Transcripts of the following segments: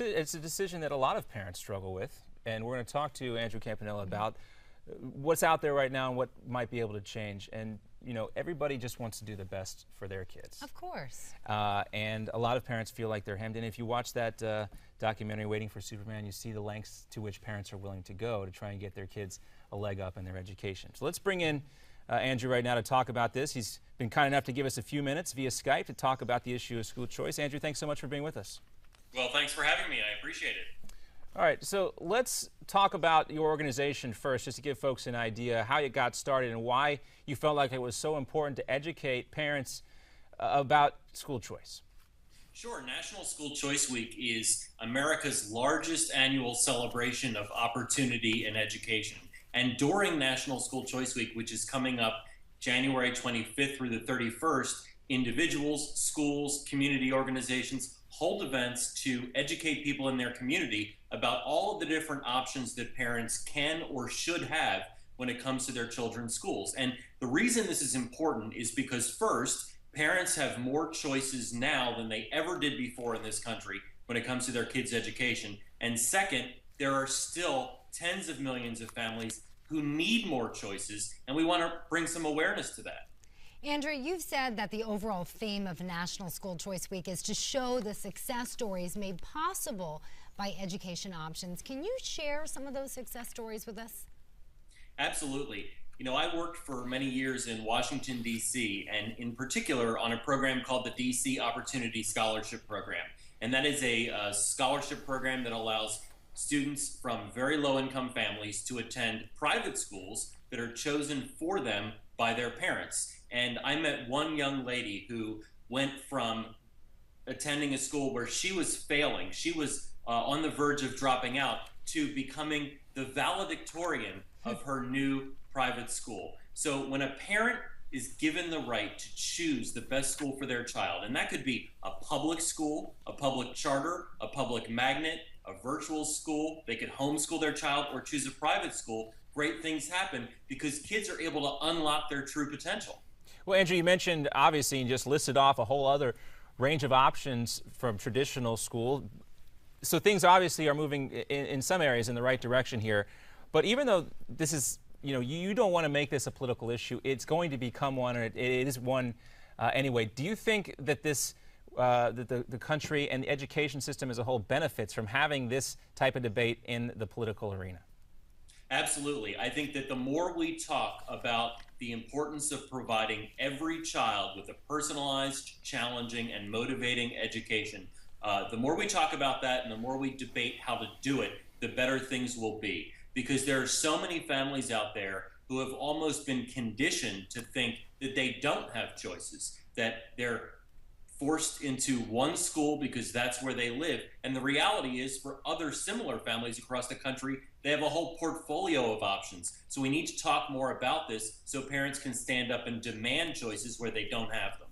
It's a decision that a lot of parents struggle with, and we're going to talk to Andrew Campanella about what's out there right now and what might be able to change. And you know, everybody just wants to do the best for their kids. Of course. And a lot of parents feel like they're hemmed in. If you watch that documentary, Waiting for Superman, you see the lengths to which parents are willing to go to try and get their kids a leg up in their education. So let's bring in Andrew right now to talk about this. He's been kind enough to give us a few minutes via Skype to talk about the issue of school choice. Andrew, thanks so much for being with us. Well, thanks for having me. I appreciate it. All right, so let's talk about your organization first, just to give folks an idea how you got started and why you felt like it was so important to educate parents about school choice. Sure. National School Choice Week is America's largest annual celebration of opportunity in education. And during National School Choice Week, which is coming up January 25th through the 31st, individuals, schools, community organizations hold events to educate people in their community about all of the different options that parents can or should have when it comes to their children's schools. And the reason this is important is because, first, parents have more choices now than they ever did before in this country when it comes to their kids' education. And second, there are still tens of millions of families who need more choices, and we want to bring some awareness to that. Andrew, you've said that the overall theme of National School Choice Week is to show the success stories made possible by education options. Can you share some of those success stories with us? Absolutely. You know, I worked for many years in Washington, D.C., and in particular on a program called the D.C. Opportunity Scholarship Program. And that is a scholarship program that allows students from very low-income families to attend private schools that are chosen for them by their parents. And I met one young lady who went from attending a school where she was failing, she was on the verge of dropping out, to becoming the valedictorian of her new private school. So when a parent is given the right to choose the best school for their child, and that could be a public school, a public charter, a public magnet, a virtual school, they could homeschool their child or choose a private school, great things happen because kids are able to unlock their true potential. Well, Andrew, you mentioned, obviously, and just listed off a whole other range of options from traditional school. So things obviously are moving in some areas in the right direction here. But even though this is, you know, you don't want to make this a political issue, it's going to become one, and it is one anyway. Do you think that this, that the country and the education system as a whole benefits from having this type of debate in the political arena? Absolutely. I think that the more we talk about the importance of providing every child with a personalized, challenging, and motivating education, the more we talk about that and the more we debate how to do it, the better things will be. Because there are so many families out there who have almost been conditioned to think that they don't have choices, that they're forced into one school because that's where they live. And the reality is, for other similar families across the country, they have a whole portfolio of options. So we need to talk more about this so parents can stand up and demand choices where they don't have them.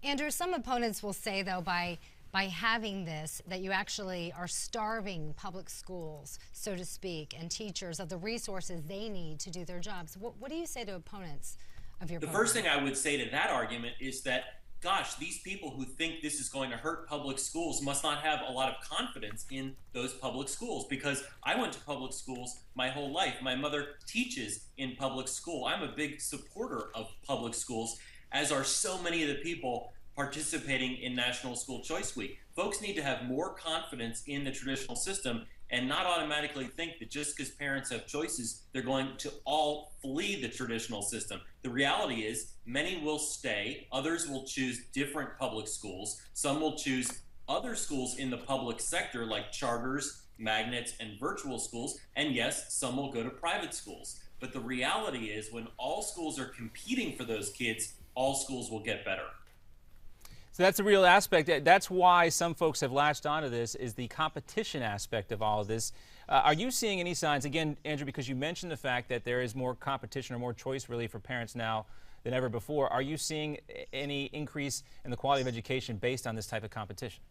Andrew, some opponents will say, though, by having this, that you actually are starving public schools, so to speak, and teachers of the resources they need to do their jobs. What do you say to opponents of your program? The first thing I would say to that argument is that, gosh, these people who think this is going to hurt public schools must not have a lot of confidence in those public schools, because I went to public schools my whole life. My mother teaches in public school. I'm a big supporter of public schools, as are so many of the people participating in National School Choice Week. Folks need to have more confidence in the traditional system and not automatically think that just because parents have choices, they're going to all flee the traditional system. The reality is many will stay, others will choose different public schools, some will choose other schools in the public sector like charters, magnets, and virtual schools, and yes, some will go to private schools. But the reality is when all schools are competing for those kids, all schools will get better. So that's a real aspect. That's why some folks have latched onto this, is the competition aspect of all of this. Are you seeing any signs, again, Andrew, because you mentioned the fact that there is more competition or more choice really for parents now than ever before, are you seeing any increase in the quality of education based on this type of competition?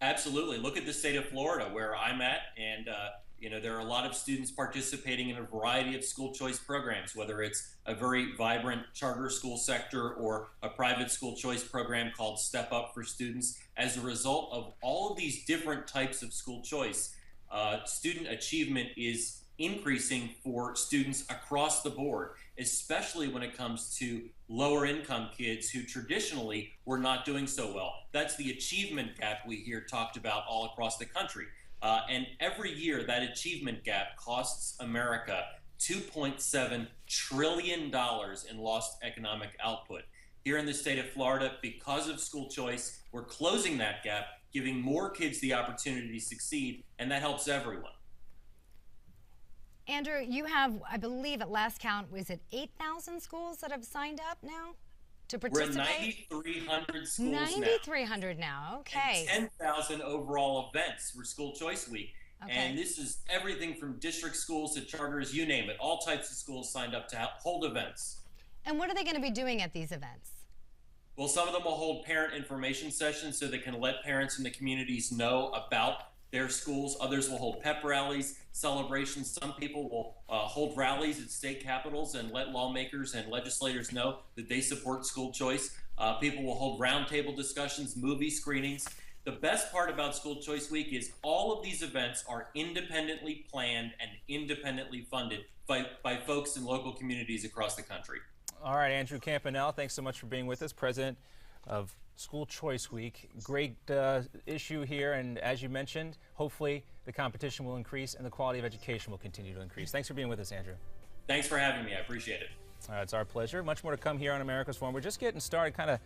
Absolutely. Look at the state of Florida where I'm at, and You know, there are a lot of students participating in a variety of school choice programs, whether it's a very vibrant charter school sector or a private school choice program called Step Up for Students. As a result of all of these different types of school choice, student achievement is increasing for students across the board, especially when it comes to lower income kids who traditionally were not doing so well. That's the achievement gap we hear talked about all across the country. And every year that achievement gap costs America $2.7 trillion in lost economic output. Here in the state of Florida, because of school choice, we're closing that gap, giving more kids the opportunity to succeed, and that helps everyone. Andrew, you have, I believe at last count, was it 8,000 schools that have signed up now to participate? We're at 9,300 schools now. 9,300 now, okay. And 10,000 overall events for School Choice Week. Okay. And this is everything from district schools to charters, you name it. All types of schools signed up to hold events. And what are they going to be doing at these events? Well, some of them will hold parent information sessions so they can let parents in the communities know about their schools. Others will hold pep rallies, celebrations. Some people will hold rallies at state capitals and let lawmakers and legislators know that they support school choice. People will hold roundtable discussions, movie screenings. The best part about School Choice Week is all of these events are independently planned and independently funded by folks in local communities across the country. All right, Andrew Campanella, thanks so much for being with us, president of School Choice Week. Great issue here, and as you mentioned, hopefully the competition will increase and the quality of education will continue to increase. Thanks for being with us, Andrew. Thanks for having me. I appreciate it. It's our pleasure. Much more to come here on America's Forum. We're just getting started, kind of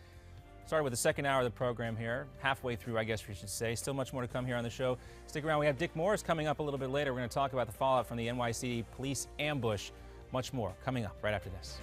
started with the second hour of the program here, halfway through, I guess we should say. Still much more to come here on the show. Stick around. We have Dick Morris coming up a little bit later. We're going to talk about the fallout from the NYC police ambush. Much more coming up right after this.